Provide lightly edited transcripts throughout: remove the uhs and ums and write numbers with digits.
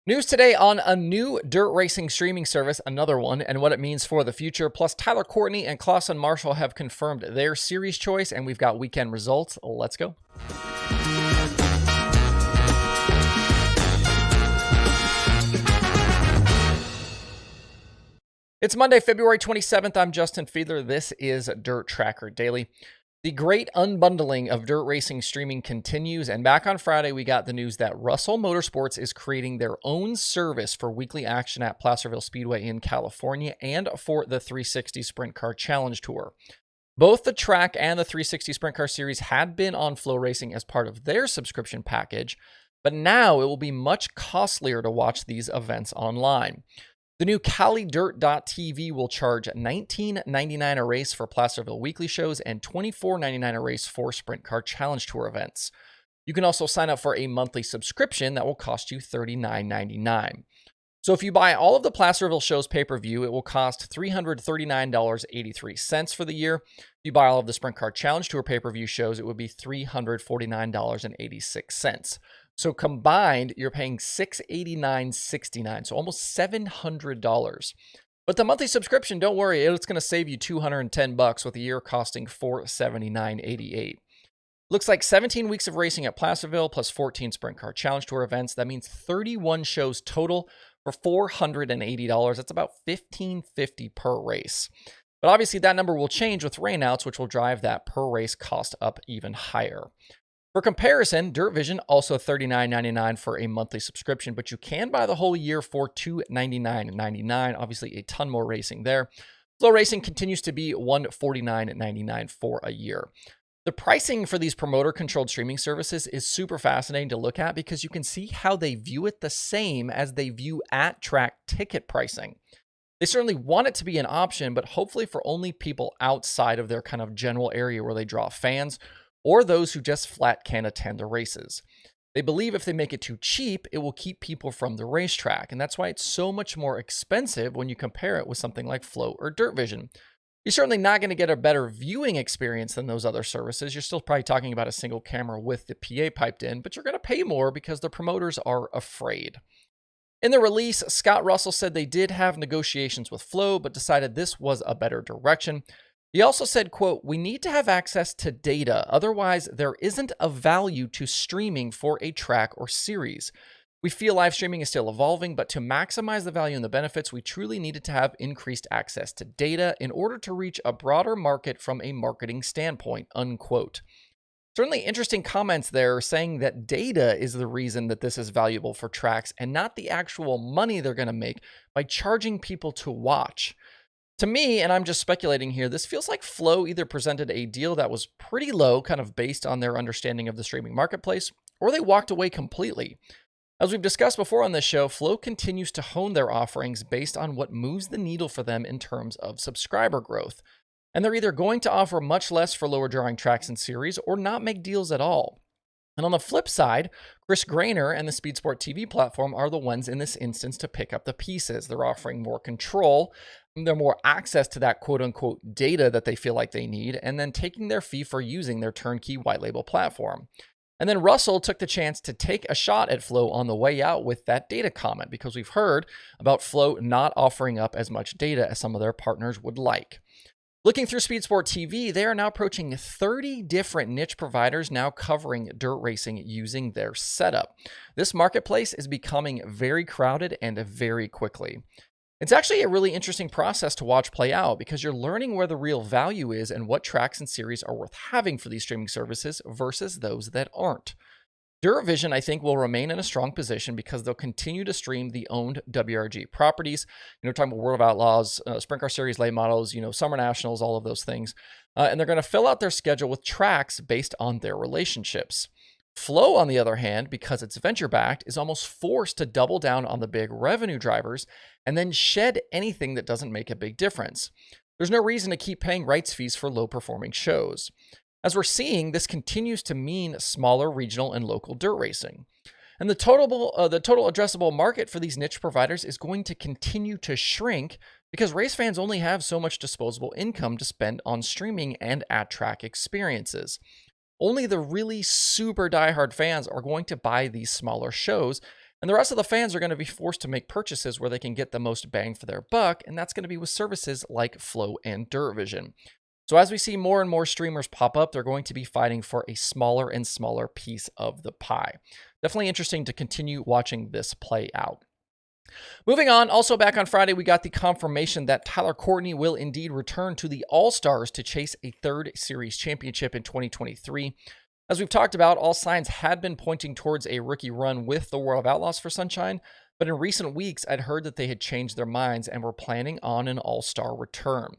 News today on a new dirt racing streaming service, another one, and what it means for the future. Plus, Tyler, Courtney, and Clauson Marshall have confirmed their series choice, and we've got weekend results. Let's go. It's Monday, February 27th. I'm Justin Fiedler. This is Dirt Tracker Daily. The great unbundling of dirt racing streaming continues, and back on Friday, we got the news that Russell Motorsports is creating their own service for weekly action at Placerville Speedway in California and for the 360 Sprint Car Challenge Tour. Both the track and the 360 Sprint Car Series had been on Flow Racing as part of their subscription package, but now it will be much costlier to watch these events online. The new CaliDirt.tv will charge $19.99 a race for Placerville weekly shows and $24.99 a race for Sprint Car Challenge Tour events. You can also sign up for a monthly subscription that will cost you $39.99. So if you buy all of the Placerville shows pay-per-view, it will cost $339.83 for the year. If you buy all of the Sprint Car Challenge Tour pay-per-view shows, it would be $349.86. So combined, you're paying $689.69, so almost $700. But the monthly subscription, don't worry, it's going to save you $210 with a year costing $479.88. Looks like 17 weeks of racing at Placerville plus 14 Sprint Car Challenge Tour events. That means 31 shows total for $480. That's about $1,550 per race. But obviously that number will change with rainouts, which will drive that per race cost up even higher. For comparison, Dirt Vision, also $39.99 for a monthly subscription, but you can buy the whole year for $299.99. Obviously, a ton more racing there. Flow Racing continues to be $149.99 for a year. The pricing for these promoter-controlled streaming services is super fascinating to look at because you can see how they view it the same as they view at-track ticket pricing. They certainly want it to be an option, but hopefully for only people outside of their kind of general area where they draw fans, or those who just flat can't attend the races. They believe if they make it too cheap, it will keep people from the racetrack, and that's why it's so much more expensive when you compare it with something like Flow or Dirt Vision. You're certainly not going to get a better viewing experience than those other services. You're still probably talking about a single camera with the PA piped in, but you're going to pay more because the promoters are afraid. In the release, Scott Russell said they did have negotiations with Flow, but decided this was a better direction. He also said, quote, "We need to have access to data. Otherwise, there isn't a value to streaming for a track or series. We feel live streaming is still evolving, but to maximize the value and the benefits, we truly needed to have increased access to data in order to reach a broader market from a marketing standpoint," unquote. Certainly interesting comments there saying that data is the reason that this is valuable for tracks and not the actual money they're going to make by charging people to watch. To me, and I'm just speculating here, this feels like Flow either presented a deal that was pretty low, kind of based on their understanding of the streaming marketplace, or they walked away completely. As we've discussed before on this show, Flow continues to hone their offerings based on what moves the needle for them in terms of subscriber growth. And they're either going to offer much less for lower drawing tracks and series or not make deals at all. And on the flip side, Chris Grainer and the Speed Sport TV platform are the ones in this instance to pick up the pieces. They're offering more control, they're more access to that quote-unquote data that they feel like they need, and then taking their fee for using their turnkey white label platform. And then Russell took the chance to take a shot at Flow on the way out with that data comment, because we've heard about Flow not offering up as much data as some of their partners would like. Looking through Speed Sport TV, they are now approaching 30 different niche providers now covering dirt racing using their setup. This marketplace is becoming very crowded and very quickly. It's actually a really interesting process to watch play out because you're learning where the real value is and what tracks and series are worth having for these streaming services versus those that aren't. Dirt Vision, I think, will remain in a strong position because they'll continue to stream the owned WRG properties. Talking about World of Outlaws, Sprint Car Series late models, Summer Nationals, all of those things. And they're going to fill out their schedule with tracks based on their relationships. Flow, on the other hand, because it's venture-backed, is almost forced to double down on the big revenue drivers and then shed anything that doesn't make a big difference. There's no reason to keep paying rights fees for low-performing shows. As we're seeing, this continues to mean smaller regional and local dirt racing. And the total addressable market for these niche providers is going to continue to shrink because race fans only have so much disposable income to spend on streaming and at-track experiences. Only the really super diehard fans are going to buy these smaller shows, And the rest of the fans are going to be forced to make purchases where they can get the most bang for their buck, and that's going to be with services like Flow and DirectVision. So as we see more and more streamers pop up, they're going to be fighting for a smaller and smaller piece of the pie. Definitely interesting to continue watching this play out. Moving on, also back on Friday, we got the confirmation that Tyler Courtney will indeed return to the All-Stars to chase a third series championship in 2023. As we've talked about, all signs had been pointing towards a rookie run with the World of Outlaws for Sunshine, but in recent weeks, I'd heard that they had changed their minds and were planning on an All-Star return.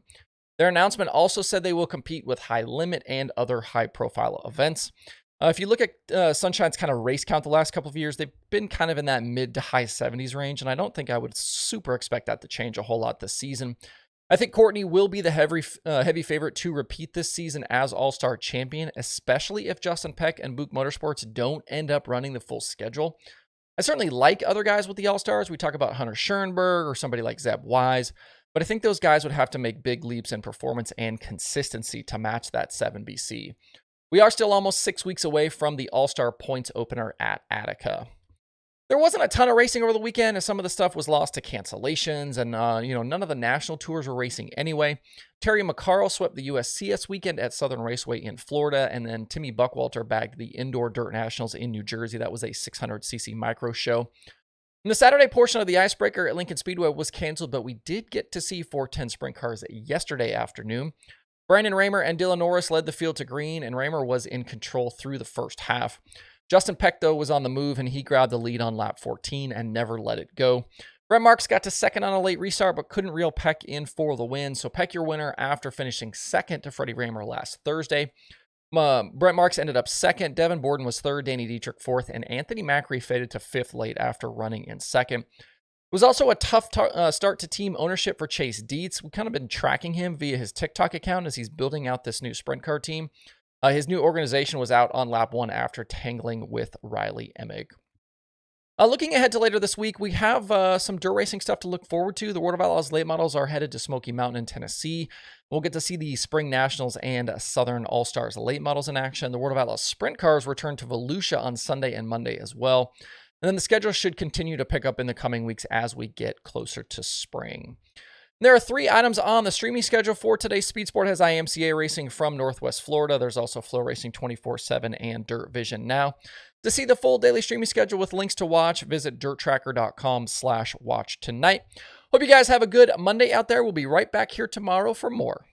Their announcement also said they will compete with High Limit and other high-profile events. If you look at Sunshine's kind of race count the last couple of years, they've been kind of in that mid to high 70s range, and I don't think I would super expect that to change a whole lot this season. I think Courtney will be the heavy favorite to repeat this season as All-Star champion, especially if Justin Peck and Book Motorsports don't end up running the full schedule. I certainly like other guys with the All-Stars. We talk about Hunter Schoenberg or somebody like Zeb Wise, but I think those guys would have to make big leaps in performance and consistency to match that 7BC. We are still almost 6 weeks away from the All-Star points opener at Attica. There wasn't a ton of racing over the weekend, as some of the stuff was lost to cancellations, and none of the national tours were racing anyway. Terry McCarl swept the USCS weekend at Southern Raceway in Florida, and then Timmy Buckwalter bagged the Indoor Dirt Nationals in New Jersey. That was a 600cc micro show. And the Saturday portion of the Icebreaker at Lincoln Speedway was canceled, but we did get to see 410 sprint cars yesterday afternoon. Brandon Raymer and Dylan Norris led the field to green, and Raymer was in control through the first half. Justin Peck, though, was on the move, and he grabbed the lead on lap 14 and never let it go. Brett Marks got to second on a late restart, but couldn't reel Peck in for the win. So Peck your winner after finishing second to Freddie Raymer last Thursday. Brett Marks ended up second. Devin Borden was third. Danny Dietrich fourth. And Anthony Macri faded to fifth late after running in second. It was also a tough start to team ownership for Chase Dietz. We've kind of been tracking him via his TikTok account as he's building out this new sprint car team. His new organization was out on lap 1 after tangling with Riley Emig. Looking ahead to later this week, we have some dirt racing stuff to look forward to. The World of Outlaws late models are headed to Smoky Mountain in Tennessee. We'll get to see the Spring Nationals and Southern All-Stars late models in action. The World of Outlaws sprint cars return to Volusia on Sunday and Monday as well. And then the schedule should continue to pick up in the coming weeks as we get closer to spring. There are 3 items on the streaming schedule for today's Speed Sport. Has IMCA racing from Northwest Florida. There's also Flow Racing 24/7 and Dirt Vision Now. To see the full daily streaming schedule with links to watch, visit dirttracker.com/watch tonight. Hope you guys have a good Monday out there. We'll be right back here tomorrow for more.